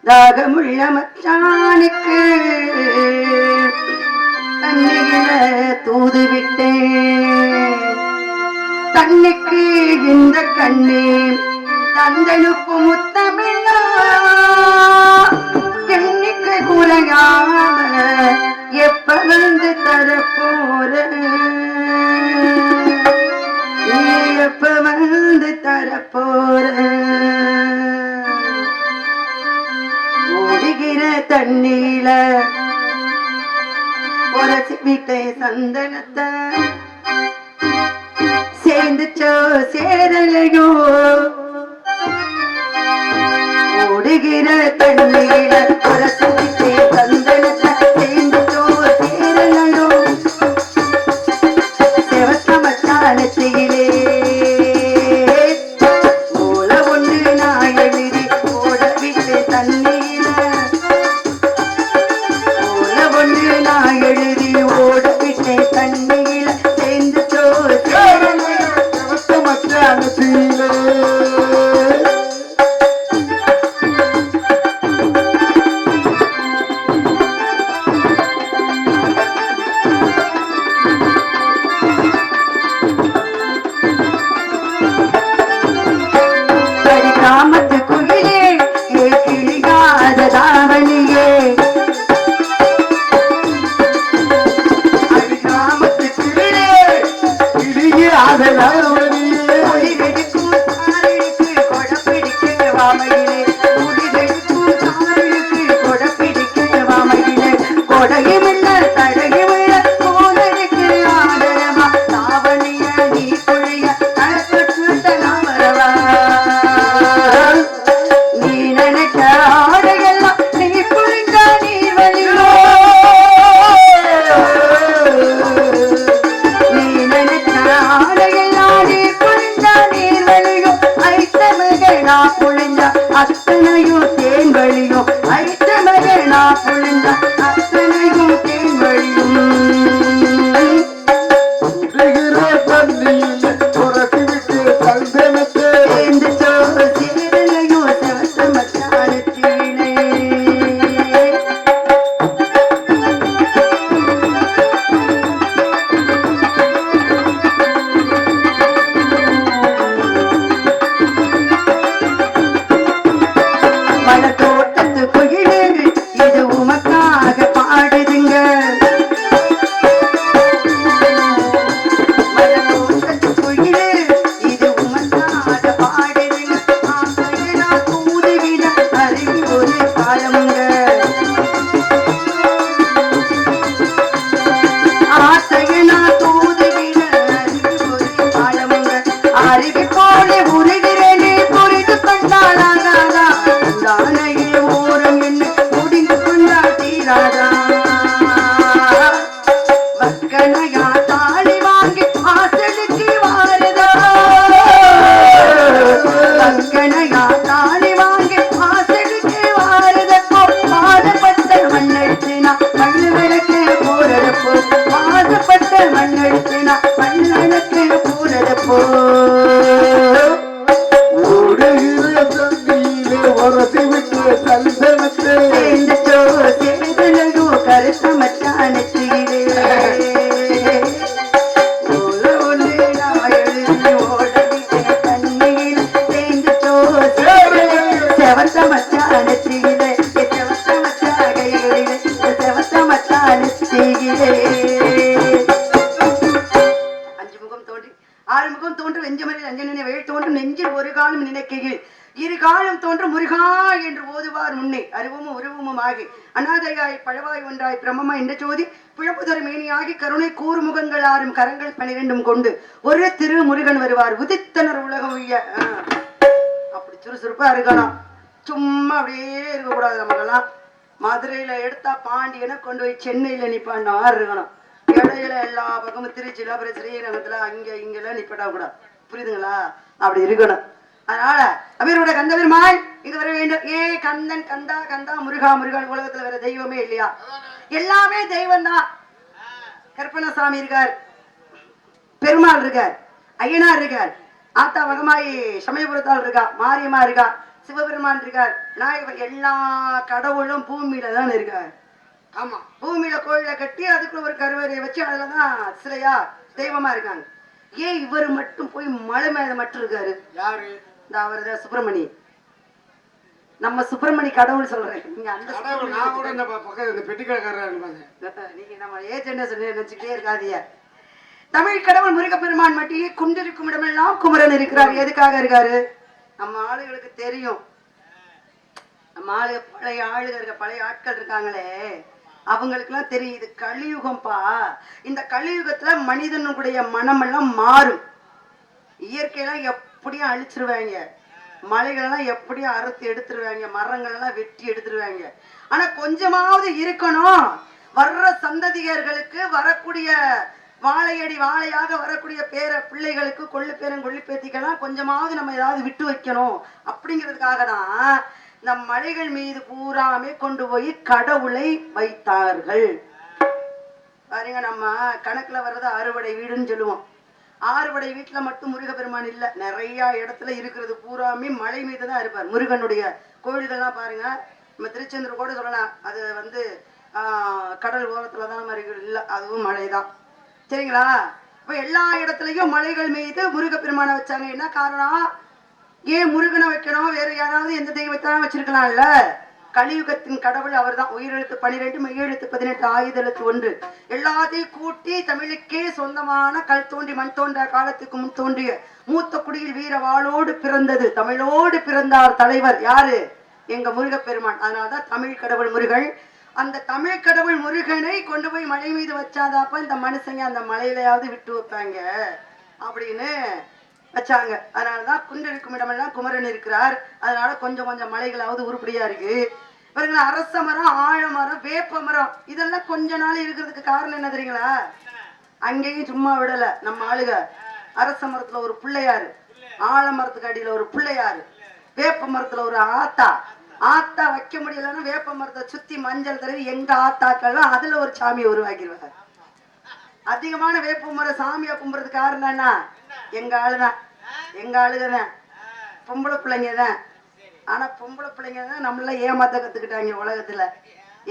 தாகமுள்ள மச்சானுக்கு தண்ணியில தூது விட்டேன். தண்ணிக்கு இந்த கண்ணே தந்தனுப்பு முத்தமிழா எண்ணிக்கை குறையாம எப்ப வந்து தரப்போற, எப்ப வந்து தரப்போற. ஓடுகிற தண்ணீல உரசி விட்டே சந்தனத்தை சேர்ந்துச்சோ சேரலையோ. ஓடுகிற தண்ணீல உரசி விட்டே சந்தனத்தை சேர்ந்துச்சோ சேரலையோ. செவத்த மச்சானத்திலே ஓல ஒன்று நான் எழுதி ஓட விட்டு தண்ணீர, ஓல ஒன்று நான் எழுதி ஓட விட்டு தண்ணீர சேர்ந்துச்சோ சேரலையோ. செவத்த மச்சானத்திலே கிராமத்து குயிலே ஏ கிளியாத தாவணியே, கிராமத்து குயிலே கிளியாத தாவணியே. குளிரெடுக்கும் தாரிக்கு கொடப்பிடிக்க வாமையிலே, குளிரெடுக்கும் தாரிக்கு கொடப்பிடிக்க வாமையிலே. கொடையுமில்ல தடையுமில்ல கோடருக்கு ஆதரவா தாவணிய நீ குழிய தளப்பட்டு நாமரவா. நீ நினைச்ச ஆடையெல்லாம் நீ புரிஞ்ச நீ வழியோ, நீ நினைச்ச ஆடையெல்லாம் நீ புரிஞ்ச நீர் வழியோ. ஐத்த மகனா புழிஞ்ச அத்தனையும் தேன் வழியோ, ஐத்த மகனா புழிஞ்ச அத்தனையும் தேன் வழியும். சேர்ந்துச்சோ சேரலையோ செவத்த மச்சானத்திலே. மலர் தோட்டத்து குயிலே இது உமக்காக பாடுதுங்க, மலர் தோட்டத்து குயிலே இது உமக்காக பாடுதுங்க. ஆசையினா தூதுவிட அருகி ஒரு காலமுங்க, ஆசையினா தூதுவிட அருகி ஒரு காலமுங்க. அருகி போல உருகிறேனே புரிந்து கொண்டாளாகாதா, தானையே ஓரம் என்ன முடிந்து கொண்டா தீராதா. வக்கனையா தாலி வாங்கி வாசலுக்கு வாரதா, வக்கனையா தாலி வாங்கி வாசலுக்கு வாரதப்போ. பாதப்பட்ட மண்ணெடுத்துனா மண்ணு விளக்கு போறதப்போ, பாதப்பட்ட மண்ணெடுத்துனா மண்ணு விளக்கு போறதப்போ. சேர்ந்துச்சோ சேரலையோ கருத்த மச்சானத்திலே. ஓல ஒன்று நான் எழுதி ஓட விட்டே தண்ணீர் சேர்ந்துச்சோ சேரலையோ செவத்த மச்சானத்திலே. செவத்த மச்சாகையிலே செவத்த மச்சானத்திலே. அஞ்சு முகம் தோன்றி ஆறு முகம் தோன்று வெஞ்சமரில் அஞ்சனை வேள் தோன்றும் நெஞ்சில் ஒரு காலம் நினைக்கையில் இரு காலம் தோன்றும் முருகா என்று ஓதுவார் முன்னே. அறிவுமும் உருவமும் ஆகி அநாதையாய் பழவாய் ஒன்றாய் பிரமமா என்ற ஜோதி பிழப்புதர மேனியாகி கருணை கூறு முகங்கள் ஆறும் கரங்கள் 12 கொண்டு ஒரு திரு முருகன் வருவார். உதித்தனர் உலகம் உய்ய. அப்படி சுறுசுறுப்பா இருக்கணும், சும்மா அப்படியே இருக்கக்கூடாது. நமக்கெல்லாம் மதுரையில எடுத்தா பாண்டியனை கொண்டு போய் சென்னையில நிப்பாண்ட மாதிரி இருக்கணும். இடையில எல்லா பக்கமும் திருச்சியில அப்புறம் ஸ்ரீரங்கத்துல அங்க இங்கெல்லாம் நிப்படா கூடாது. புரியுதுங்களா? அப்படி இருக்கணும். அதனால அவரோட கந்த பெருமாள் இங்க வர வேண்டும். ஏ கந்தன் கந்தா கந்தா முருகா முருகன். உலகத்துல வேற தெய்வமே இல்லையா? எல்லாமே தெய்வம் தான். கற்பனசாமி இருக்கார், பெருமாள் இருக்கார், ஐயனார் இருக்கார், ஆத்தா வகமாயி சமயபுரத்தால் இருக்கா, மாரியம்மா இருக்கா, சிவபெருமான் இருக்கார், விநாயகர், எல்லா கடவுளும் பூமியில தான் இருக்கார். ஆமா, பூமியில கோயில கட்டி அதுக்குள்ள ஒரு கருவறையை வச்சு அதுலதான் சிலையா தெய்வமா இருக்காங்க. ஏன் இவர் மட்டும் போய் மலை மேல மட்டும் இருக்காரு? யாரு? இந்த அவர்தான் சுப்பிரமணி, நம்ம சுப்பிரமணி கடவுள் சொல்றேன். நீங்க அந்த நான் கூட இந்த பக்கம் இந்த பெட்டிக்கடைக்காரர் நீங்க நம்ம ஏஜென்ட் சொல்லி நினைச்சுக்கிட்டே இருக்காதிய. தமிழ் கடவுள் முருகப்பெருமான் மட்டும் குண்டிருக்கும் இடமெல்லாம் குமரன் இருக்கிறார். எதுக்காக இருக்காரு? நம்ம ஆளுகளுக்கு தெரியும். நம்ம ஆளுக பழைய ஆளுக பழைய ஆட்கள் இருக்காங்களே, அவங்களுக்கு எல்லாம் தெரியுது கலியுகம்பா. இந்த கலியுகத்துல மனிதனுடைய மனம் எல்லாம் மாறும். இயற்கையெல்லாம் எப்படியும் அழிச்சிருவாங்க, மலைகள் எல்லாம் எப்படியும் அறுத்து எடுத்துருவாங்க, மரங்கள் எல்லாம் வெட்டி எடுத்துருவாங்க. ஆனா கொஞ்சமாவது இருக்கணும், வர்ற சந்ததியர்களுக்கு வரக்கூடிய வாழையடி வாழையாக வரக்கூடிய பேர பிள்ளைகளுக்கு கொள்ளு பேரன் கொள்ளு பேத்திக்கெல்லாம் கொஞ்சமாவது நம்ம ஏதாவது விட்டு வைக்கணும் அப்படிங்கிறதுக்காக தான் இந்த மலைகள் மீது பூராமே கொண்டு போய் கடவுளை வைத்தார்கள். பாருங்க, நம்ம கணக்குல வர்றது அறுவடை வீடுன்னு சொல்லுவோம். ஆறுபடை வீட்டுல மட்டும் முருகப்பெருமான் இல்ல, நிறைய இடத்துல இருக்கிறது பூராமே மலை மீது தான் இருப்பார். முருகனுடைய கோவில்கள்லாம் பாருங்க, நம்ம திருச்செந்தூர் கூட சொல்லலாம், அது கடல் ஓரத்துலதான் மாதிரி இல்ல, அதுவும் மலைதான். சரிங்களா? இப்ப எல்லா இடத்துலயும் மலைகள் மீது முருகப்பெருமானை வச்சாங்க. என்ன காரணம்? ஏன் முருகனை வைக்கணும்? வேற யாராவது எந்த தெய்வத்தான் வச்சிருக்கலாம்ல. கலியுகத்தின் கடவுள் அவர் தான். உயிரெழுத்து 12, மெய்யெழுத்து 18, ஆயுதெழுத்து 1, எல்லாத்தையும் கூட்டி தமிழுக்கே சொந்தமான கல் தோன்றி மண் தோன்ற காலத்துக்கு முன் தோன்றிய மூத்த குடியில் வீர வாளோடு பிறந்தது தமிழோடு பிறந்தார் தலைவர் யாரு? எங்க முருகப்பெருமான். அதனாலதான் தமிழ் கடவுள் முருகன். அந்த தமிழ் கடவுள் முருகனை கொண்டு போய் மலை மீது வச்சாதாப்ப இந்த மனுஷங்க அந்த மலையிலையாவது விட்டு வைப்பாங்க அப்படின்னு வச்சாங்க. அதனாலதான் குண்டிருக்கும் இடமெல்லாம் குமரன் இருக்கிறார். அதனால கொஞ்சம் கொஞ்சம் மலைகளாவது உருப்படியா இருக்கு. பாருங்களா, அரச மரம், ஆழமரம், வேப்ப மரம் இதெல்லாம் கொஞ்ச நாள் இருக்கிறதுக்கு காரணம் என்ன தெரியுங்களா? அங்கேயும் சும்மா விடல நம்ம ஆளுக. அரச மரத்துல ஒரு பிள்ளையாரு, ஆழமரத்துக்கு அடியில ஒரு பிள்ளையாரு, வேப்ப மரத்துல ஒரு ஆத்தா. ஆத்தா வைக்க முடியலன்னா வேப்ப மரத்தை சுத்தி மஞ்சள் தடவி எங்க ஆத்தாக்கெல்லாம் அதுல ஒரு சாமியை உருவாக்கிடுவாங்க. அதிகமான வேப்ப மரம் சாமியா கும்புறதுக்கு காரணம் என்ன? எங்க ஆளுதான், எங்க ஆளுகதான், பொம்பளை பிள்ளைங்க தான். ஆனா பொம்பளை பிள்ளைங்க தான் நம்மள ஏமாத்த கத்துக்கிட்டாங்க உலகத்துல.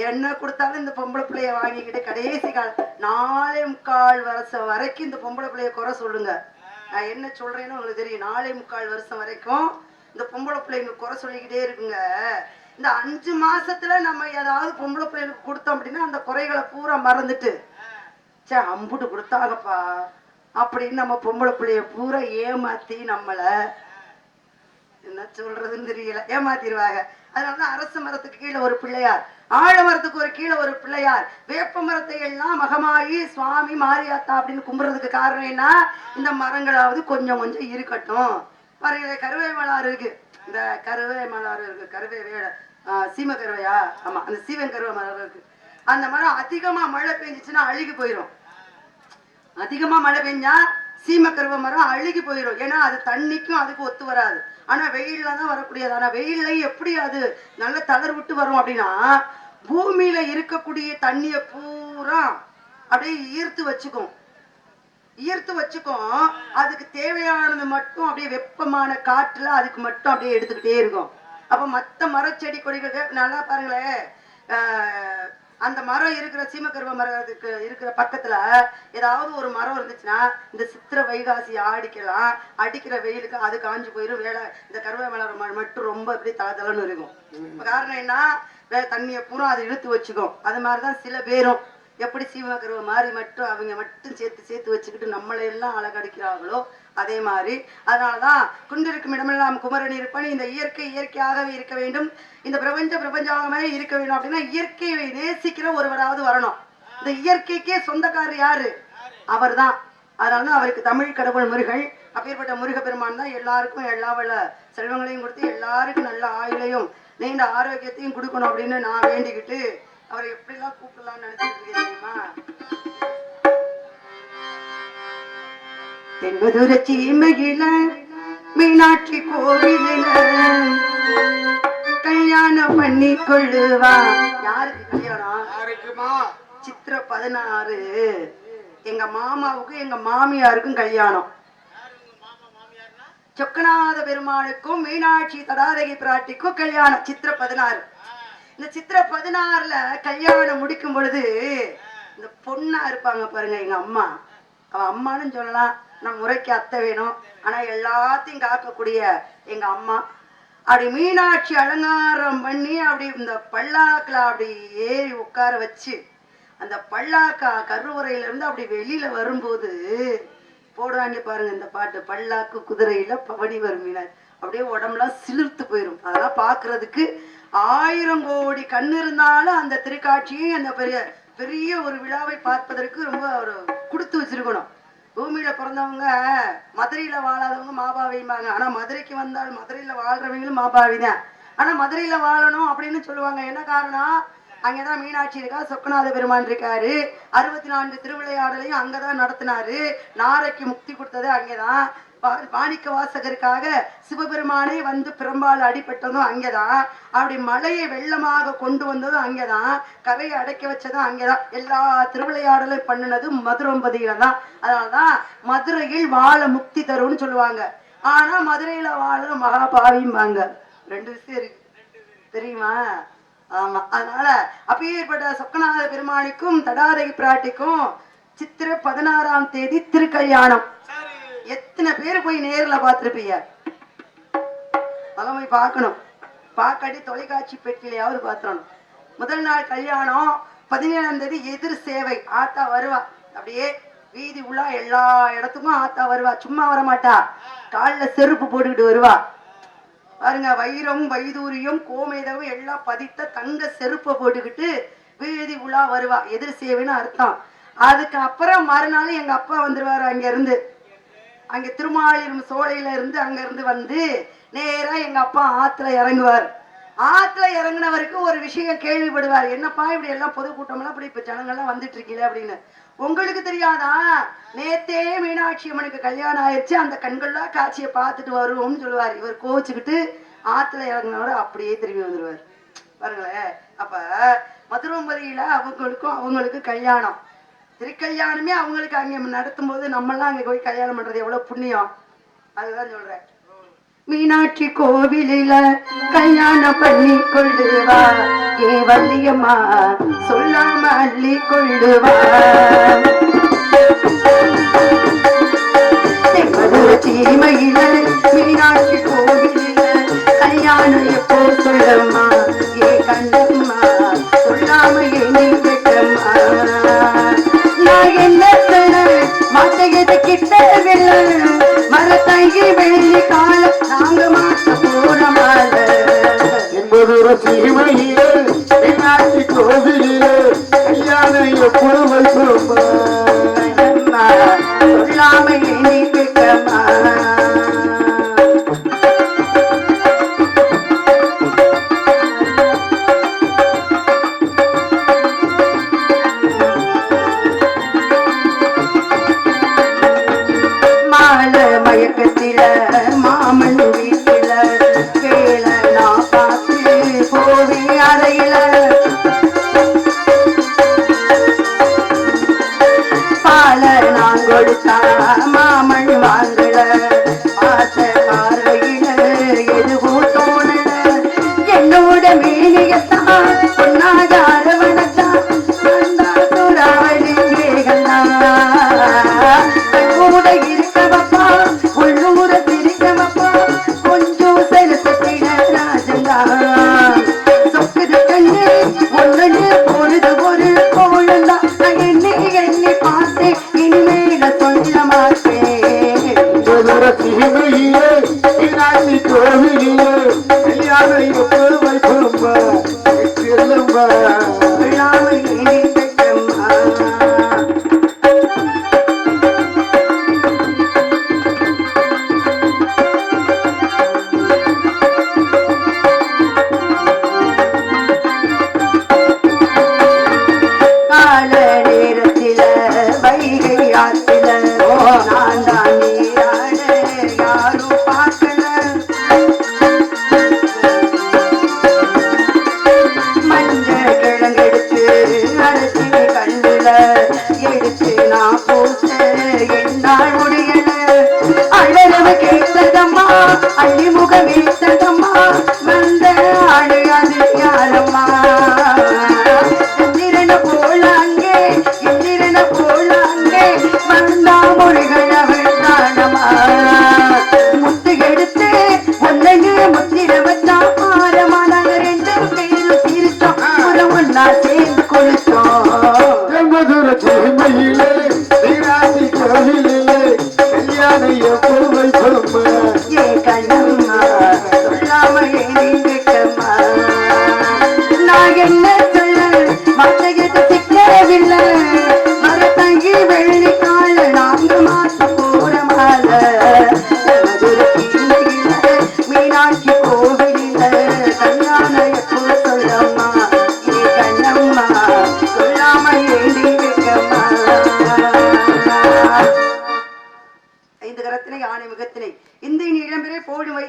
என்ன கொடுத்தாலும் இந்த பொம்பளை பிள்ளைய வாங்கிக்கிட்டு கடைசி கால 4.25 வருஷம் வரைக்கும் இந்த பொம்பளை பிள்ளைய குறை சொல்லுங்க. நான் என்ன சொல்றேன்னு உங்களுக்கு தெரியும். 4.25 வருஷம் வரைக்கும் இந்த பொம்பளை பிள்ளைங்க குறை சொல்லிக்கிட்டே இருக்குங்க. இந்த 5 மாசத்துல நம்ம ஏதாவது பொம்பளை பிள்ளைகளுக்கு கொடுத்தோம் அப்படின்னா அந்த குறைகளை பூரா மறந்துட்டு சே அம்புட்டு கொடுத்தாங்கப்பா அப்படின்னு நம்ம பொம்பளை பிள்ளைய பூரா ஏமாத்தி நம்மள என்ன சொல்றதுன்னு தெரியல ஏமாத்திடுவாங்க. அதனாலதான் அரச மரத்துக்கு கீழே ஒரு பிள்ளையார், ஆழமரத்துக்கு ஒரு கீழே ஒரு பிள்ளையார், வேப்ப மரத்தை எல்லாம் மகமாயி சுவாமி மாரியாத்தா அப்படின்னு கும்பிடுறதுக்கு காரணம் என்ன? இந்த மரங்களாவது கொஞ்சம் கொஞ்சம் இருக்கட்டும். பாருங்க, கருவை மலாறு இருக்கு, இந்த கருவை மலாறு இருக்கு, கருவை வேட சீம கருவையா, ஆமா அந்த சீவன் கருவை மரம் இருக்கு. அந்த மரம் அதிகமா மழை பெஞ்சிச்சுன்னா அழுகி போயிடும். அதிகமா மழை பெஞ்சா சீம கருவை மரம் அழுகி போயிடும். ஏன்னா அது தண்ணிக்கும் அதுக்கு ஒத்து வராது. ஆனா வெயில்ல தான் வரக்கூடியது. ஆனா வெயில்ல எப்படி அது நல்ல தளர் விட்டு வரும் அப்படின்னா பூமியில இருக்கக்கூடிய தண்ணிய பூரா அப்படியே ஈர்த்து வச்சுக்கும். அதுக்கு தேவையானது மட்டும் அப்படியே வெப்பமான காற்றுல அதுக்கு மட்டும் அப்படியே எடுத்துக்கிட்டே இருக்கும். அப்ப மத்த மரச்செடி கொடிகள் நல்லா பாருங்களேன், அந்த மரம் இருக்கிற சீமக்கருவ மரத்துக்கு இருக்கிற பக்கத்துல ஏதாவது ஒரு மரம் இருந்துச்சுன்னா இந்த சித்திரை வைகாசி ஆடிக்கலாம், அடிக்கிற வெயிலுக்கு அது காஞ்சு போயிடும். வேலை இந்த கருவை மரம் மட்டும் ரொம்ப இப்படி தளதளன்னு இருக்கும். காரணம் என்ன? தண்ணியை பூரா அது இழுத்து வச்சுக்கும். அது மாதிரிதான் சில பேரும் எப்படி சீமக்கருவை மாதிரி மட்டும் அவங்க மட்டும் சேர்த்து வச்சுக்கிட்டு நம்மளை எல்லாம் அழகடிக்கிறாங்களோ அதே மாதிரி. அதனாலதான் குண்டிருக்கும் இடமெல்லாம் குமரன் இருப்பன். இந்த இயற்கையாகவே இருக்க வேண்டும், இந்த பிரபஞ்சமாகவே இருக்க வேண்டும். அப்படின்னா இயற்கையை நேசிக்கிற ஒருவராவது வரணும். இந்த இயற்கைக்கே சொந்தக்காரர் யாரு? அவர் தான். அதனாலதான் அவருக்கு தமிழ் கடவுள் முருகன். அப்பேற்பட்ட முருகப்பெருமான் தான் எல்லாருக்கும் எல்லா வள செல்வங்களையும் கொடுத்து எல்லாருக்கும் நல்ல ஆயுளையும் நீண்ட ஆரோக்கியத்தையும் கொடுக்கணும் அப்படின்னு நான் வேண்டிக்கிட்டு அவரை எப்படிலாம் கூப்பிடலாம்னு நினைச்சிட்டு இருக்கேன் தெரியுமா? தென்பதுர சீமையில மீனாட்சி கோவிலில கல்யாணம் பண்ணி கொள்ளுவா. யாருக்கு கல்யாணம்? சித்திரை 16 எங்க மாமாவுக்கும் எங்க மாமியாருக்கும் கல்யாணம். சொக்கநாத பெருமானுக்கும் மீனாட்சி தடாதகி பிராட்டிக்கும் கல்யாணம் சித்திரை 16. இந்த சித்திரை 16ல கல்யாணம் முடிக்கும் பொழுது இந்த பொண்ணா இருப்பாங்க பாருங்க, எங்க அம்மா. அவ அம்மான்னு சொல்லலாம், நான் முறைக்கு அத்தை வேணும், ஆனா எல்லாத்தையும் காக்கக்கூடிய எங்க அம்மா. அப்படி மீனாட்சி அலங்காரம் பண்ணி அப்படி இந்த பல்லாக்குல அப்படி ஏறி உட்கார வச்சு அந்த பல்லாக்கா கருவறையில இருந்து அப்படி வெளியில வரும்போது போடுவாங்க பாருங்க இந்த பாட்டு, பல்லாக்கு குதிரையில பவனி வரும் மீனாட்சி. அப்படியே உடம்புலாம் சிலிர்த்து போயிடும். அதெல்லாம் பாக்குறதுக்கு 1000 கோடி கண் இருந்தாலும் அந்த திருக்காட்சியும் அந்த பெரிய பெரிய ஒரு விழாவை பார்ப்பதற்கு ரொம்ப ஒரு கொடுத்து வச்சிருக்கணும். பூமியில பிறந்தவங்க மதுரையில வாழாதவங்க மாபாவிம்பாங்க. ஆனா மதுரைக்கு வந்தால் மதுரையில வாழ்றவங்களும் மாபாவிதான். ஆனா மதுரையில வாழணும் அப்படின்னு சொல்லுவாங்க. என்ன காரணம்? அங்கதான் மீனாட்சி இருக்கா, சொக்கநாத பெருமான் இருக்காரு, 64 திருவிளையாடலையும் அங்கதான் நடத்தினாரு, நாரைக்கு முக்தி கொடுத்தது அங்கேதான், மாணிக்க வாசகருக்காக சிவபெருமானே வந்து பெரும்பால் அடிபட்டதும் அங்கேதான், அப்படி மலையை வெள்ளமாக கொண்டு வந்ததும் அங்கேதான், கரையை அடைக்க வச்சதும் அங்கேதான், எல்லா திருவிளையாடலையும் பண்ணினதும் மதுரம்பதியில தான். அதனாலதான் மதுரையில் வாழ முக்தி தரும்னு சொல்லுவாங்க. ஆனா மதுரையில வாழ மகாபாவிம்பாங்க. 2 விஷயம் இருக்கு தெரியுமா? ஆமா. அதனால அப்பேற்பட்ட சொக்கநாத பெருமானுக்கும் தடாதகி பிராட்டிக்கும் சித்திரை 16ஆம் தேதி திருக்கல்யாணம். எத்தனை பேர் போய் நேர்ல பார்த்திருப்பீங்க? அதெல்லாம் போய் பார்க்கணும். பார்க்காட்டி தொலைக்காட்சி பெட்டிலையாவது பார்த்துடணும். முதல் நாள் கல்யாணம், 17ஆம் தேதி எதிர் சேவை. ஆத்தா வருவா, அப்படியே வீதி உள்ள எல்லா இடத்துக்கும் ஆத்தா வருவா. சும்மா வரமாட்டா, காலில் செருப்பு போட்டுக்கிட்டு வருவா பாருங்க. வைரம் வைதூரியம் கோமேதவும் எல்லாம் பதித்த தங்க செருப்பை போட்டுக்கிட்டு வீதி உலா வருவா. எதிர் சேவைன்னு அர்த்தம். அதுக்கு அப்புறம் மறுநாள் எங்க அப்பா வந்துருவாரு. அங்க இருந்து, அங்க திருமாலிரும் சோலையில இருந்து அங்க இருந்து வந்து நேரா எங்க அப்பா ஆத்துல இறங்குவார். ஆத்துல இறங்கினவருக்கு ஒரு விஷயம் கேள்விப்படுவார். என்னப்பா இப்படி எல்லாம் பொதுக்கூட்டம்லாம் இப்படி இப்ப ஜனங்கள்லாம் வந்துட்டு இருக்கீங்களே அப்படின்னு. உங்களுக்கு தெரியாதா, நேத்தே மீனாட்சி அம்மனுக்கு கல்யாணம் ஆயிடுச்சு, அந்த கண்கள்லாம் காட்சியை பார்த்துட்டு வருவோம்னு சொல்லுவார். இவர் கோச்சுக்கிட்டு ஆத்துல இறங்கினவரை அப்படியே திரும்பி வந்துருவார் பாருங்களேன். அப்ப மதுரம்பதியில அவங்களுக்கு கல்யாணம், திருக்கல்யாணமே அவங்களுக்கு அங்க நடத்தும் போது நம்மெல்லாம் அங்க போய் கல்யாணம் பண்றது எவ்வளவு புண்ணியம். அதுதான் சொல்றேன். மீனாட்சி கோவிலில கல்யாணம் பண்ணி கொள்ளுவா, ஏ வள்ளியம்மா சொல்லாம அள்ளி கொள்ளுவா. தீமையில மீனாட்சி கோவிலில கல்யாணம் எப்போ சொல்லம்மா, ஏ கண்டம்மா சொல்லாம ஏனி வெட்டம்மா. நான் என்ன மாட்டையது கிட்ட மரத்தங்கி வெள்ளி காலம் நாங்க மாட்ட போறமால என்பது சீமையிலே மீனாட்சி கோவிலிலே கல்யாணம் எப்போ வைப்போம்மா, சொல்லாம ஏனி வெட்டம்மா. மயக்கத்தில மாமன் வீட்டில வேலை நான் பார்த்து போவே அறையில பால நான் கொடுத்தா மாமன் வாங்கல, பார்த்த பார்வையில எதுவும் தோணல, என்னோட மேனியத்தான் பொன்னாக அரவணத்தான் வந்தா சுறாவளி மேகந்தா கூட இருக்கவப்பா உள்ளூர திரிக்கவப்பா கொஞ்சம் செலுத்தின ராஜந்தா சொக்குது கண்ணு ஒன்னு பொழுது ஒரு கோழந்தா. நான் எண்ணி எண்ணி பார்த்தேன், இனிமேல சொல்ல மாட்டேன். கோவிலே கல்யாணம் எப்போ வைப்போம்மா, செல்லம்மா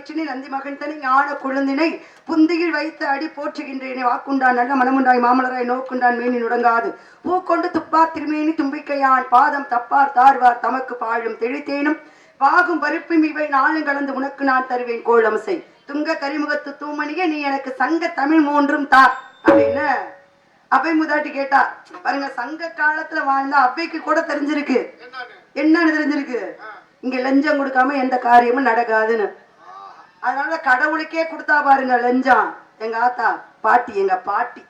வயிற்றினை நந்தி மகன்தனை ஞான கொழுந்தினை புந்தியில் வைத்து அடி போற்றுகின்றேனே வாக்குண்டான் நல்ல மனமுண்டாய் மாமலராய் நோக்குண்டான் மேனி நுடங்காது பூக்கொண்டு துப்பா திருமேனி தும்பிக்கையான் பாதம் தப்பார் தார்வார் தமக்கு பாழும் தெளித்தேனும் பாகும் பருப்பும் இவை நாளும் கலந்து உனக்கு நான் தருவேன் கோளம்சை துங்க கரிமுகத்து தூமணியே நீ எனக்கு சங்க தமிழ் மூன்றும் தா அப்படின்னு அவை முதாட்டி கேட்டா. பாருங்க, சங்க காலத்துல வாழ்ந்த அவைக்கு கூட தெரிஞ்சிருக்கு என்னன்னு தெரிஞ்சிருக்கு, இங்க லஞ்சம் கொடுக்காம எந்த காரியமும் நடக்காதுன்னு. அதனால கடவுளுக்கே கொடுத்தா பாருங்க லஞ்சம். எங்க ஆத்தா பாட்டி, எங்க பாட்டி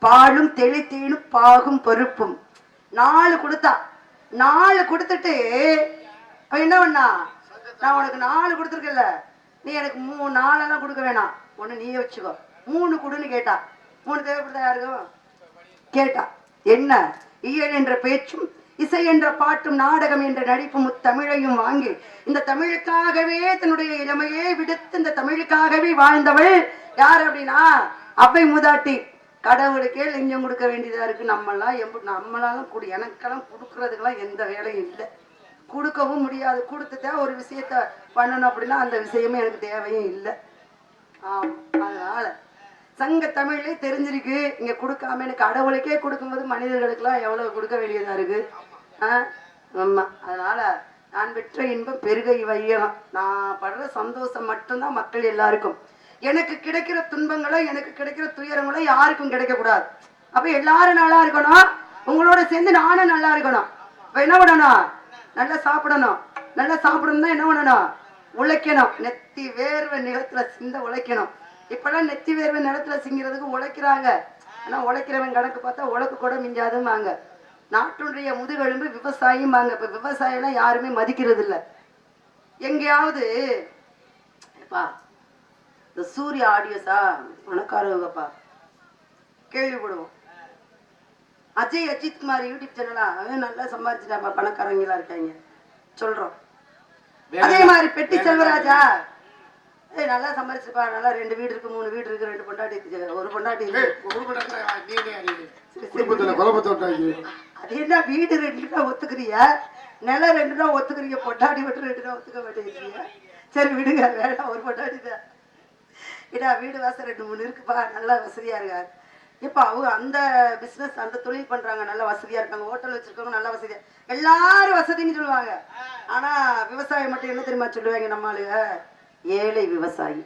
பாலும் தெளித்தேனும் பாகும் பருப்பும் 4 கொடுத்தா. 4 கொடுத்துட்டு என்ன பண்ணா, நான் உனக்கு 4 கொடுத்துருக்கல, நீ எனக்கு 4 கொடுக்க வேணாம், ஒண்ணு நீயே வச்சுக்கோ, 3 கொடுன்னு கேட்டா. 3 தேவைப்படுதா யாருக்கும் கேட்டா. என்ன, இயல் என்ற பேச்சும் இசை என்ற பாட்டும் நாடகம் என்ற நடிப்பு முத்தமிழையும் வாங்கி இந்த தமிழுக்காகவே தன்னுடைய இளமையே விடுத்து இந்த தமிழுக்காகவே வாழ்ந்தவள் யார் அப்படின்னா அவை மூதாட்டி. கடவுளுக்கே லஞ்சம் கொடுக்க வேண்டியதா இருக்கு. நம்மளாலும் எனக்கெல்லாம் கொடுக்கறதுக்கெல்லாம் எந்த வேலையும் இல்லை, கொடுக்கவும் முடியாது. கொடுத்துட்டா ஒரு விஷயத்த பண்ணணும் அப்படின்னா அந்த விஷயமே எனக்கு தேவையும் இல்லை. அதனால சங்க தமிழ்லே தெரிஞ்சிருக்கு. இங்க கொடுக்காம எனக்கு கடவுளுக்கே கொடுக்கும்போது மனிதர்களுக்கெல்லாம் எவ்வளவு கொடுக்க வேண்டியதா இருக்கு. ஆமா, அதனால நான் பெற்ற இன்பம் பெருகை வையகம். நான் படுற சந்தோஷம் மட்டும்தான் மக்கள் எல்லாருக்கும். எனக்கு கிடைக்கிற துன்பங்களோ எனக்கு கிடைக்கிற துயரங்களோ யாருக்கும் கிடைக்க கூடாது. அப்ப எல்லாரும் நல்லா இருக்கணும், உங்களோட சேர்ந்து நானும் நல்லா இருக்கணும். இப்ப என்ன பண்ணணும், நல்லா சாப்பிடணும். நல்லா சாப்பிடணும்னா என்ன பண்ணணும், உழைக்கணும். நெத்தி வேர்வை நிலத்துல சிந்த உழைக்கணும். இப்பெல்லாம் நெத்தி வேர்வை நிலத்துல சிங்கிறதுக்கு உழைக்கிறாங்க. ஆனா உழைக்கிறவன் கணக்கு பார்த்தா உழைக்கு கூட மிஞ்சாதும் வாங்க. நாட்டுடைய முதுகெலும்பு விவசாயம் வாங்க. இப்ப விவசாயம் எல்லாம் யாருமே மதிக்கிறது இல்லை. எங்கேயாவது இந்த சூரிய ஆடியோஸா பணக்காரவங்கப்பா கேள்விப்படுவோம். அஜய் அஜித்குமார் யூடியூப் சேனலா நல்லா சம்பாதிச்சுட்டாப்பா, பணக்காரங்களா இருக்காங்க சொல்றோம். அதே மாதிரி பெட்டி செல்வராஜா நல்லா சம்பாதிச்சிருப்பா, நல்லா 2 வீடு இருக்கு, 3 வீடு இருக்கு, 2 பொண்டாட்டி இருக்கு, ஒரு பொண்டாட்டி அது என்ன வீடு 2 தான் ஒத்துக்கிறீங்க, நிலம் 2 தான் ஒத்துக்கிறீங்க, பொண்டாட்டி மட்டும் 2 தான் ஒத்துக்க மாட்டேங்கிறீங்க. சரி விடுங்க, வேண்டாம், ஒரு பொண்டாட்டி தான். இதா வீடு வாசல் 2 3 இருக்குப்பா, நல்லா வசதியா இருக்காரு. இப்ப அவங்க அந்த பிசினஸ் அந்த தொழில் பண்றாங்க, நல்ல வசதியா இருக்காங்க. ஹோட்டல் வச்சிருக்கவங்க நல்ல வசதியா, எல்லாரும் வசதின்னு சொல்லுவாங்க. ஆனா விவசாயம் மட்டும் என்ன தெரியுமா சொல்லுவாங்க நம்மளுங்க, ஏழை விவசாயி.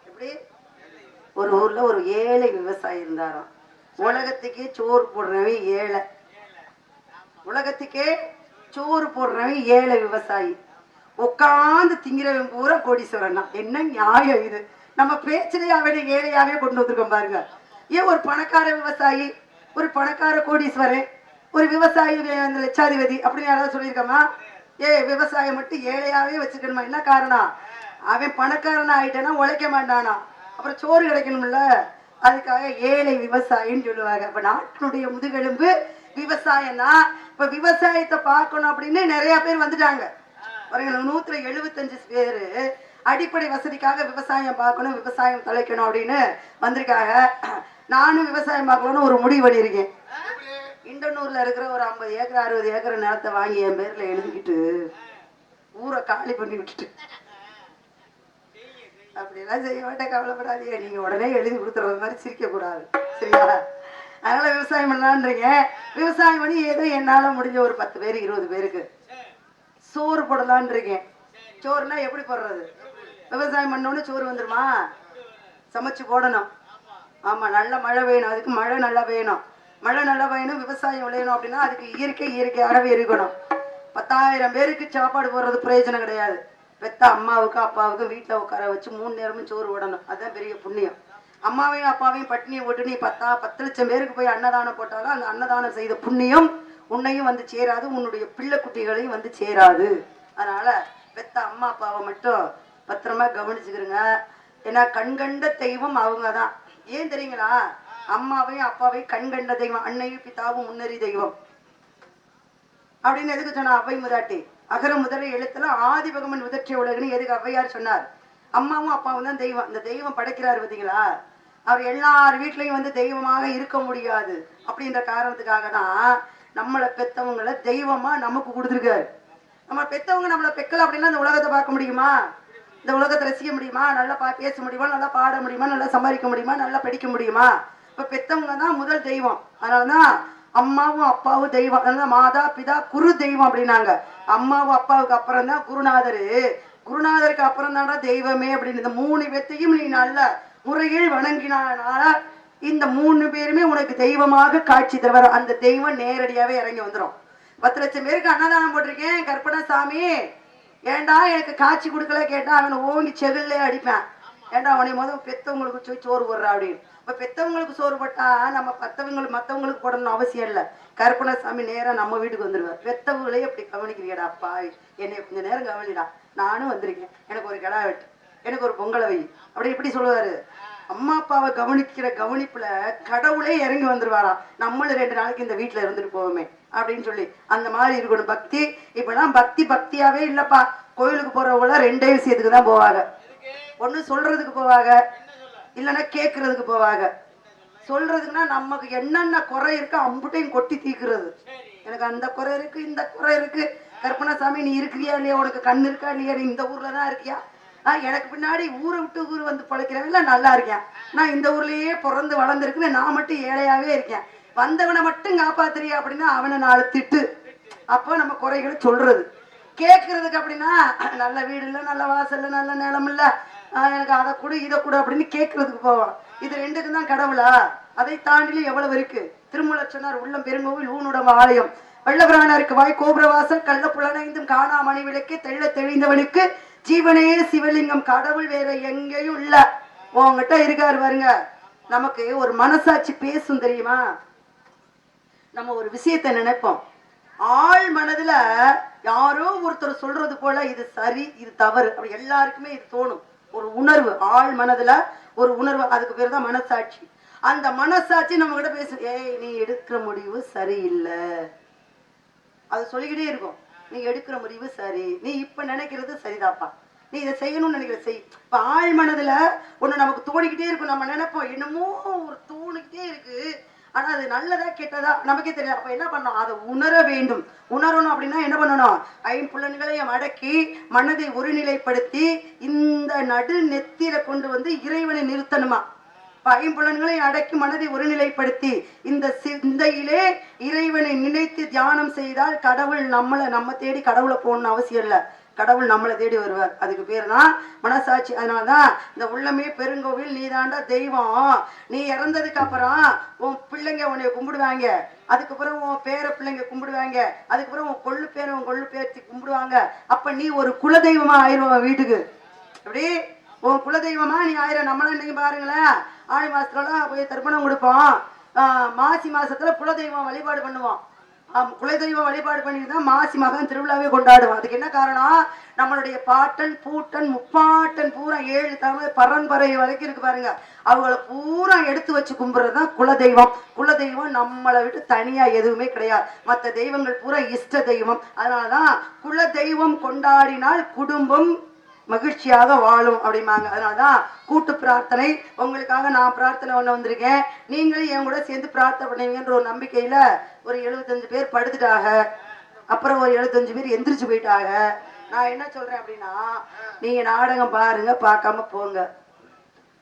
எப்படி ஒரு ஊர்ல ஒரு ஏழை விவசாயி இருந்தாராம். உலகத்துக்கே சோறு போடுறவன் ஏழை, உலகத்துக்கே சோறு போடுறவன் ஏழை விவசாயி. உட்காந்து திங்கிறவன் பூரா கோடீஸ்வரன். என்ன நியாயம் இது? நம்ம பேச்சிலே அவனை ஏழையாவே கொண்டு வந்திருக்கோம் பாருங்க. ஏன் ஒரு பணக்கார விவசாயி, ஒரு பணக்கார கோடீஸ்வரன், ஒரு விவசாயி லட்சாதிபதி அப்படின்னு யாராவது சொல்லியிருக்கோமா? விவசாயம் மட்டும் ஏழையாவே வச்சுக்கணுமா? என்ன காரணம்? அவன் பணக்காரன் ஆயிட்டானா உழைக்க மாட்டானா, அப்புறம் சோறு கிடைக்கணும்ல, அதுக்காக ஏழை விவசாயின்னு சொல்லுவாங்க. இப்ப நாட்டினுடைய முதுகெலும்பு விவசாயம் தான். இப்ப விவசாயத்தை பார்க்கணும் அப்படின்னு நிறைய பேர் வந்துட்டாங்க பாருங்க. 175 பேரு அடிப்படை வசதிக்காக விவசாயம் பார்க்கணும், விவசாயம் தலைக்கணும் அப்படின்னு வந்திருக்காங்க. நானும் விவசாயம் பார்க்கணும்னு ஒரு முடிவு பண்ணியிருக்கேன். இண்டனூர்ல இருக்கிற ஒரு 50 ஏக்கர் 60 ஏக்கர் நிலத்தை வாங்கி என் பேர்ல எழுதிக்கிட்டு ஊரை காலி பண்ணி விட்டுட்டு, அப்படியெல்லாம் செய்ய மாட்டேன், கவலைப்படாதீங்க. நீங்க உடனே எழுதி கொடுத்துறது மாதிரி சிரிக்க கூடாது, சரியா? அதனால விவசாயம் பண்ணலான்றீங்க. விவசாயம் பண்ணி ஏதோ என்னால முடிஞ்ச ஒரு 10 பேர் 20 பேருக்கு சோறு போடலான் இருக்கேன். சோறுனா எப்படி போடுறது? விவசாயம் பண்ணோன்னு சோறு வந்துருமா? சமைச்சு போடணும். ஆமா, நல்ல மழை வேணும், அதுக்கு மழை நல்லா வேணும். மழை நல்லா வேணும், விவசாயம் விளையணும் அப்படின்னா அதுக்கு இயற்கையாகவே இருக்கணும். 10,000 பேருக்கு சாப்பாடு போடுறது பிரயோஜனம் கிடையாது. பெத்த அம்மாவுக்கு அப்பாவுக்கு வீட்டில் உட்கார வச்சு 3 நேரமும் சோறு போடணும், அதுதான் பெரிய புண்ணியம். அம்மாவையும் அப்பாவையும் பட்டினியை போட்டு நீ 10 லட்சம் பேருக்கு போய் அன்னதானம் போட்டாலும் அந்த அன்னதானம் செய்த புண்ணியம் உன்னையும் வந்து சேராது, உன்னுடைய பிள்ளை குட்டிகளையும் வந்து சேராது. அதனால பெத்த அம்மா அப்பாவை மட்டும் பத்திரமா கவனிச்சுக்கிறங்க. ஏன்னா கண்கண்ட தெய்வம் அவங்க தான். ஏன் தெரியுங்களா? அம்மாவையும் அப்பாவையும் கண்கண்ட தெய்வம், அன்னையும் பிதாவும் முன்னறி தெய்வம் அப்படின்னு எதுக்கு சொன்னா அவை முதாட்டி? அகர முதல எழுத்துல ஆதி பகவன் முதற்ற உலகன்னு எதுக்கு அவ்வையார் சொன்னார்? அம்மாவும் அப்பாவும் தான் தெய்வம். இந்த தெய்வம் படைக்கிறாரு பார்த்தீங்களா, அவர் எல்லார் வீட்லயும் வந்து தெய்வமாக இருக்க முடியாது. அப்படின்ற காரணத்துக்காக தான் நம்மளை பெத்தவங்களை தெய்வமா நமக்கு கொடுத்துருக்காரு. நம்ம பெத்தவங்க நம்மளை பெக்கல அப்படின்னா இந்த உலகத்தை பார்க்க முடியுமா? இந்த உலகத்தை ரசிக்க முடியுமா? நல்லா பேச முடியுமா? நல்லா பாட முடியுமா? நல்லா சம்பாதிக்க முடியுமா? நல்லா படிக்க முடியுமா? இப்ப பெத்தவங்க தான் முதல் தெய்வம். அதனாலதான் அம்மாவும் அப்பாவும் தெய்வம். அதனால மாதா பிதா குரு தெய்வம் அப்படின்னாங்க. அம்மாவும் அப்பாவுக்கு அப்புறம் தான் குருநாதரு, குருநாதருக்கு அப்புறம் தான்டா தெய்வமே அப்படின்னு. இந்த 3 பேத்தையும் நீ நல்ல முறையில் வணங்கினால இந்த 3 பேருமே உனக்கு தெய்வமாக காட்சி தருவார். அந்த தெய்வம் நேரடியாவே இறங்கி வந்துடும். 10 லட்சம் பேருக்கு அன்னதானம் போட்டிருக்கேன் கற்பனாசாமி, ஏண்டா எனக்கு காட்சி கொடுக்கல கேட்டா அவனை ஓங்கி செவிலே அடிப்பேன். ஏண்டா அவனை முதல் பெத்தவங்களுக்கு சோறு போடுறா அப்படின்னு. இப்ப பெத்தவங்களுக்கு சோறு போட்டா நம்ம மத்தவங்களுக்கு போடணும்னு அவசியம் இல்லை. கற்பனாசாமி நேரம் நம்ம வீட்டுக்கு வந்துருவார். பெத்தவங்களே அப்படி கவனிக்கிறீடா அப்பா, என்னை கொஞ்ச நேரம் கவனிடா, நானும் வந்திருக்கேன், எனக்கு ஒரு கிடா வெட்டு, எனக்கு ஒரு பொங்கலை வை அப்படி இப்படி சொல்லுவாரு. அம்மா அப்பாவை கவனிக்கிற கவனிப்புல கடவுளே இறங்கி வந்துருவாராம். நம்மளும் 2 நாளைக்கு இந்த வீட்டுல இருந்துட்டு போவோமே அப்படின்னு சொல்லி அந்த மாதிரி இருக்கணும் பக்தி. இப்பெல்லாம் பக்தியாவே இல்லப்பா. கோயிலுக்கு போறவங்க 2 விஷயத்துக்கு தான் போவாங்க. ஒண்ணு சொல்றதுக்கு போவாங்க, இல்லைன்னா கேட்கறதுக்கு போவாங்க. சொல்றதுக்குன்னா நமக்கு என்னென்ன குறை இருக்கு அம்புட்டையும் கொட்டி தீக்குறது. எனக்கு அந்த குறை இருக்கு, இந்த குறை இருக்கு. கற்பனாசாமி நீ இருக்கிறியா இல்லையா, உனக்கு கண் இருக்கா இல்லையா, நீ இந்த ஊர்ல தான் இருக்கியா, எனக்கு பின்னாடி ஊரை விட்டு ஊர் வந்து பழைக்கிறவங்கள நல்லா இருக்கேன், நான் இந்த ஊர்லயே பிறந்து வளர்ந்துருக்குன்னு நான் மட்டும் ஏழையாவே இருக்கேன், வந்தவனை மட்டும் காப்பாத்துறியா அப்படின்னா அவனை 4 திட்டு. அப்போ நம்ம குறைகளை சொல்றது. கேட்கறதுக்கு அப்படின்னா நல்ல வீடு இல்லை, நல்ல வாசல் இல்லை, நல்ல நிலம் இல்லை, எனக்கு அதை கூட இதை கூட அப்படின்னு கேட்கறதுக்கு போவான். இது 2க்கும் தான் கடவுளா? அதை தாண்டிலும் எவ்வளவு இருக்கு. திருமூலச்சனார் உள்ளம் பெருங்கோவில் ஊனுடம் ஆலயம், வெள்ளபிரானாருக்கு வாய் கோபுரவாசல் கள்ள புலனைந்தும் காணா மணி விளக்கு தெள்ள தெளிந்தவனுக்கு ஜீவனே சிவலிங்கம். கடவுள் வேற எங்கேயும் இல்ல, உங்ககிட்ட இருக்காரு பாருங்க. நமக்கு ஒரு மனசாட்சி பேசும் தெரியுமா? நம்ம ஒரு விஷயத்தை நினைப்போம், ஆள் மனதுல யாரோ ஒருத்தர் சொல்றது போல இது சரி இது தவறு அப்படி எல்லாருக்குமே இது தோணும். ஒரு உணர்வு, ஆள் மனதுல ஒரு உணர்வு, அதுக்கு பேர் தான் மனசாட்சி. அந்த மனசாட்சி நம்ம கிட்ட பேசு, ஏய் நீ எடுக்கிற முடிவு சரியில்லை, அது சொல்லிக்கிட்டே இருக்கும். நீ எடுக்கிற முடிவு சரி, நீ இப்ப நினைக்கிறது சரிதாப்பா, நீ இதை செய்யணும்னு நினைக்கிற செய். இப்ப ஆள் மனதுல ஒண்ணு நமக்கு தோணிக்கிட்டே இருக்கும். நம்ம நினைப்போம் என்னமோ ஒரு தோணிக்கிட்டே இருக்கு, ஆனா அது நல்லதா கெட்டதா நமக்கே தெரியாது. அப்ப என்ன பண்ணணும், அதை உணர வேண்டும். உணரணும் அப்படின்னா என்ன பண்ணணும், 5 புலன்களையும் அடக்கி மனதை ஒருநிலைப்படுத்தி இந்த நடு நெத்தியில கொண்டு வந்து இறைவனை நிறுத்தணுமா. 5 புலன்களையும் அடக்கி மனதை ஒருநிலைப்படுத்தி இந்த சிந்தையிலே இறைவனை நினைத்து தியானம் செய்தால் கடவுள் நம்ம தேடி கடவுளை போகணும்னு அவசியம் இல்லை, கடவுள் நம்மளை தேடி வருவார். அதுக்கு பேர் தான் மனசாட்சி. அதனாலதான் இந்த உள்ளமே பெருங்கோவில், நீ தாண்டா தெய்வம். நீ இறந்ததுக்கு அப்புறம் உன் பிள்ளைங்க உன்னை கும்பிடுவாங்க, அதுக்கப்புறம் உன் பேர பிள்ளைங்க கும்பிடுவாங்க, அதுக்கப்புறம் உன் கொள்ளு பேர்த்தி கும்பிடுவாங்க. அப்ப நீ ஒரு குலதெய்வமா ஆயிடுவான் வீட்டுக்கு. அப்படி உன் குலதெய்வமா நீ ஆயிரம். நம்மளாம் இன்னைக்கு பாருங்களேன், ஆடி மாசத்துலலாம் போய் தர்ப்பணம் கொடுப்போம், மாசி மாசத்துல குலதெய்வம் வழிபாடு பண்ணுவோம். குலதெய்வம் வழிபாடு பண்ணிட்டு தான் மாசி மகன் திருவிழாவே கொண்டாடுவோம். அதுக்கு என்ன காரணம், நம்மளுடைய பாட்டன் பூட்டன் முப்பாட்டன் பூரா 7 தமிழ் பரம்பரை வரைக்கும் இருக்கு பாருங்க, அவங்களை பூரா எடுத்து வச்சு கும்பிடுறதுதான் குலதெய்வம். குலதெய்வம் நம்மளை விட்டு தனியா எதுவுமே கிடையாது. மற்ற தெய்வங்கள் பூரா இஷ்ட தெய்வம். அதனாலதான் குலதெய்வம் கொண்டாடினால் குடும்பம் மகிழ்ச்சியாக வாழும் அப்படிம்பாங்க. அதனாலதான் கூட்டு பிரார்த்தனை. உங்களுக்காக நான் பிரார்த்தனை ஒண்ணு வந்திருக்கேன், நீங்களும் என் கூட சேர்ந்து பிரார்த்தனை பண்ணுவீங்கன்ற ஒரு நம்பிக்கையில ஒரு 75 பேர் படுத்துட்டாங்க, அப்புறம் ஒரு 75 பேர் எந்திரிச்சு போயிட்டாங்க. நான் என்ன சொல்றேன் அப்படின்னா, நீங்க நாடகம் பாருங்க, பார்க்காம போங்க,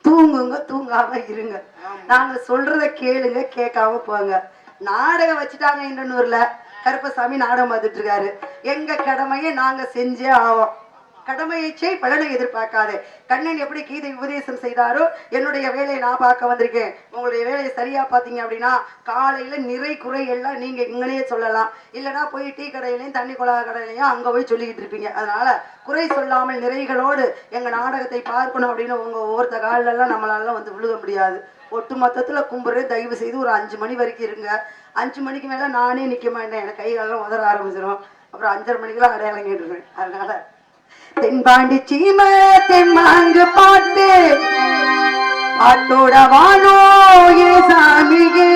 தூங்குங்க தூங்காம இருங்க, நாங்க சொல்றத கேளுங்க கேட்காம போங்க. நாடகம் வச்சுட்டாங்க இன்றூர்ல, கருப்பசாமி நாடகம் பார்த்துட்டு இருக்காரு. எங்க கடமையை நாங்க செஞ்சே ஆவோம். கடமையை செய், பலனை எதிர்பார்க்காதே. கண்ணன் எப்படி கீதை உபதேசம் செய்தாரோ என்னுடைய வேலையை நான் பார்க்க வந்திருக்கேன். உங்களுடைய வேலையை சரியா பார்த்தீங்க அப்படின்னா காலையில நிறை குறை எல்லாம் நீங்க இங்கனே சொல்லலாம், இல்லைன்னா போய் டீ கடையிலையும் தண்ணி குழா கடையிலையும் அங்க போய் சொல்லிக்கிட்டு இருப்பீங்க. அதனால குறை சொல்லாமல் நிறைகளோடு எங்க நாடகத்தை பார்க்கணும் அப்படின்னு உங்க ஒவ்வொருத்த காலெல்லாம் நம்மளால வந்து விழுக முடியாது. ஒட்டு மொத்தத்துல கும்பிட்றேன், தயவு செய்து ஒரு 5 மணி வரைக்கும் இருங்க. 5 மணிக்கு மேல நானே நிக்க மாட்டேன், எனக்கு கைகாலெல்லாம் உதற ஆரம்பிச்சிடும். அப்புறம் 5:30 மணிக்கெல்லாம் அடையாளம் கேட்டுருவேன். அதனால தென்பாண்டி சீம தெம்மாங்கு பாட்டு பாட்டோட வாழோ ஏ சாமியே,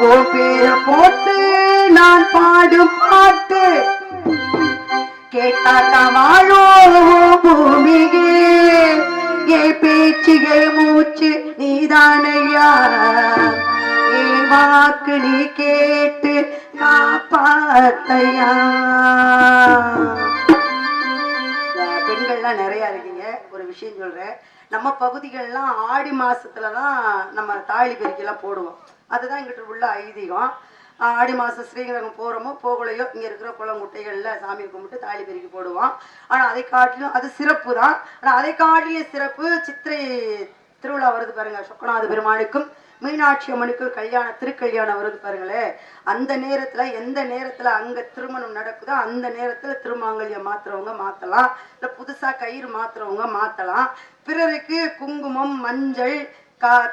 ஓ பேர போட்டு நான் பாடும் பாட்டு கேட்டாக்கா வாழோ பூமியே, ஏ பேச்சுகே மூச்சு நீதானையா, ஏ வாக்கு நீ கேட்டு காப்பாத்தையா. பெண்கள்லாம் நிறைய இருக்கீங்க. ஒரு விஷயம் சொல்றேன், நம்ம பகுதிகள்லாம் ஆடி மாசத்துலதான் நம்ம தாலி பெருக்கெல்லாம் போடுவோம். அதுதான் எங்கிட்ட உள்ள ஐதீகம். ஆடி மாதம் ஸ்ரீரங்கம் போகிறோமோ போகலையோ இங்கே இருக்கிற குளங்குட்டைகளில் சாமி கும்பிட்டு தாலி பெருக்கி போடுவோம். ஆனால் அதை காட்டிலும் அது சிறப்பு தான். ஆனால் அதை காட்டிலும் சிறப்பு சித்திரை திருவிழா வருது பாருங்க. சொக்கநாத பெருமானுக்கும் மீனாட்சி அம்மனுக்கும் திருக்கல்யாணம் வருது பாருங்களேன். அந்த நேரத்தில் எந்த நேரத்தில் அங்கே திருமணம் நடக்குதோ அந்த நேரத்தில் திருமாங்கல்யம் மாத்துறவங்க மாற்றலாம், இல்லை புதுசாக கயிறு மாத்துறவங்க மாற்றலாம். பிறருக்கு குங்குமம் மஞ்சள்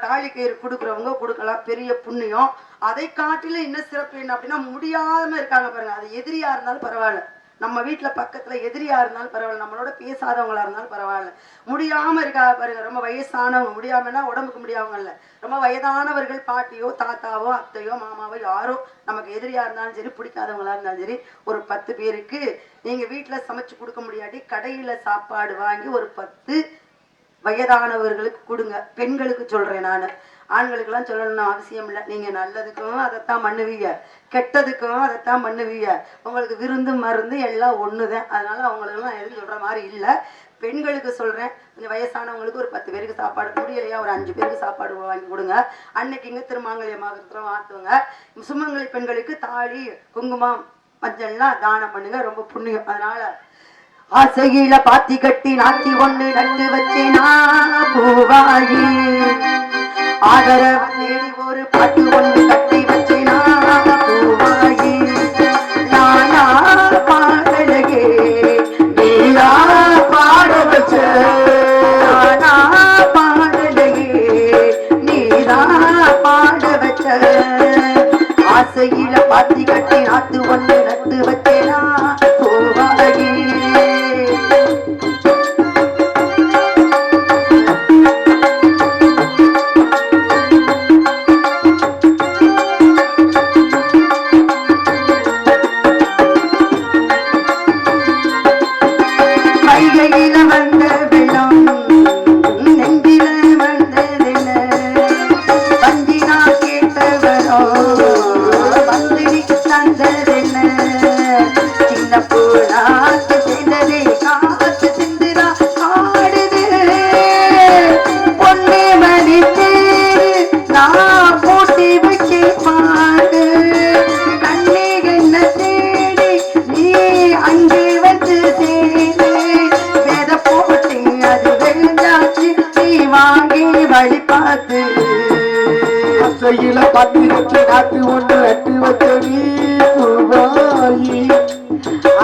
தாலி கயிறு கொடுக்குறவங்க கொடுக்கலாம், பெரிய புண்ணியம். அதை காட்டிலும் என்ன சிறப்பு என்ன அப்படின்னா, முடியாம இருக்காங்க பாருங்க. அது எதிரியா இருந்தாலும் பரவாயில்ல, நம்ம வீட்டுல பக்கத்துல எதிரியா இருந்தாலும் பரவாயில்ல, நம்மளோட பேசாதவங்களா இருந்தாலும் பரவாயில்ல, முடியாம இருக்காங்க பாருங்க. ரொம்ப வயசானவங்க, முடியாமன்னா உடம்புக்கு முடியாம இல்ல, ரொம்ப வயதானவர்கள், பாட்டியோ தாத்தாவோ அத்தையோ மாமாவோ யாரோ நமக்கு எதிரியா இருந்தாலும் சரி பிடிக்காதவங்களா இருந்தாலும் சரி, ஒரு 10 பேருக்கு நீங்க வீட்டுல சமைச்சு கொடுக்க முடியாட்டி கடையில சாப்பாடு வாங்கி ஒரு 10 வயதானவர்களுக்கு கொடுங்க. பெண்களுக்கு சொல்றேன் நான், ஆண்களுக்கெல்லாம் சொல்லணும்னு அவசியம் இல்லை. நீங்க நல்லதுக்கும் அதைத்தான் பண்ணுவீங்க, கெட்டதுக்கும் அதைத்தான் பண்ணுவீங்க. உங்களுக்கு விருந்து மருந்து எல்லாம் ஒண்ணுதான். அதனால அவங்களுக்கெல்லாம் எதுவும் சொல்ற மாதிரி இல்லை. பெண்களுக்கு சொல்றேன், கொஞ்சம் வயசானவங்களுக்கு ஒரு 10 பேருக்கு சாப்பாடு, முடியலையா ஒரு 5 பேருக்கு சாப்பாடு வாங்கி கொடுங்க. அன்னைக்கு இங்க திருமாங்கல்யமாக மாத்துவங்க. சுமங்கலி பெண்களுக்கு தாலி குங்குமம் மஞ்சள்லாம் தானம் பண்ணுங்க, ரொம்ப புண்ணியம். அதனால ஆசையில பாத்தி கட்டி நாத்தி ஒண்ணு நட்டு வச்சேனா பூவாயி, ஆதரவ தேடி ஒரு பாட்டு ஒண்ணு கட்டி வச்சேனா பூவாயி, நானா பாடலகே நீயா பாட வச்ச, நானா பாடலகே நீரா பாட வச்ச, ஆசையில பாத்தி கட்டி நாத்து ஒண்ணு நட்டு வச்சேனா பூவாயி.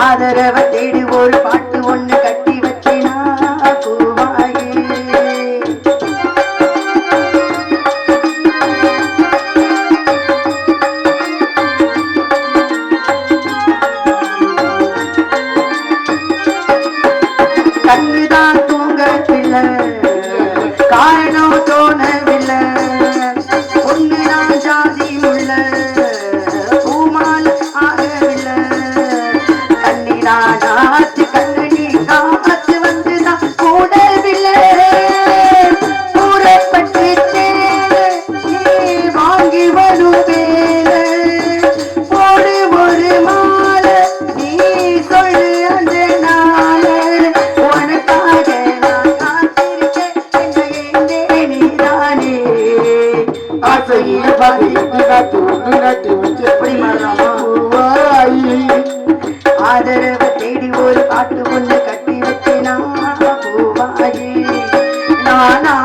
ஆதரவ தேடி ஒரு பாட்டு ஒண்ணு கட்டி வச்சினா பூவாயி. கண்ணுதான் தூங்கவில்லை, காரணம் தோணவில்லை, ஒண்ணுதான் ஜாதி உள்ள பூமால ஆகவில்லை, கண்ணினாச்சு கண்ணி காத்து வந்துதான் கூடவில்லை, கூறப்பட்டு வாங்கி வரும் வேலை போடு ஒரு மாலை, நீ சொல்லு அந்த நாள உனக்காக நான் காத்திருக்கேன் நீதானே. ஆசையில் பாதி நட்டு வச்சு எப்படி மாறலாமா ஆதரவ தேடி ஒரு பாட்டு ஒண்ணு கட்டி வச்சேனா பூவாயி, நானா